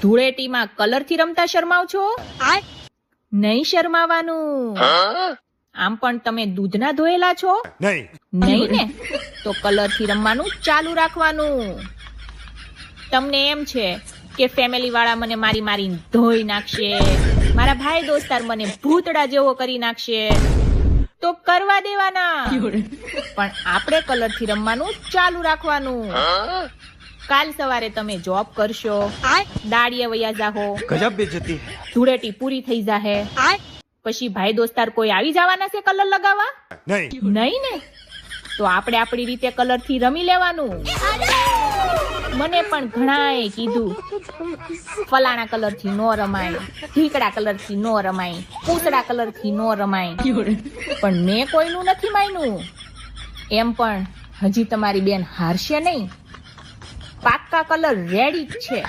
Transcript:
ધૂળેટીમાં colour થી રમતા શરમાવ છો? નહીં શરમાવાનું. આમ પણ તમે દૂધના ધોયેલા છો? નહીં ને? તો કલર થી રમવાનું ચાલુ રાખવાનું. તમને એમ છે કે ફેમિલી વાળા મને મારી મારીને ધોઈ નાખશે, મારા ભાઈ દોસ્તાર મને ભૂતડા જેવો કરી નાખશે, તો કરવા દેવાના. પણ આપણે કલર થી રમવાનું ચાલુ રાખવાનું. કાલ સવારે તમે જોબ કરશો, દાડીએ વયા જાહો, ગજબ બેઇજ્જતી હે. ધૂળેટી પૂરી થઈ જાહે, પછી ભાઈ દોસ્તાર કોઈ આવી જવાના છે કલર લગાવવા? નહીં ને? તો આપણે આપણી રીતે કલર થી રમી લેવાનું. મને પણ ઘણાએ કીધું ફલાણા કલર થી નો રમાય, ઢીકડા કલર થી નો રમાય, પૂતળા કલર થી નો રમાય, પણ મેં કોઈનું નથી માન્યું. એમ પણ હજી તમારી બેન હારશે નહીં. પાક્કા કલર રેડી જ છે.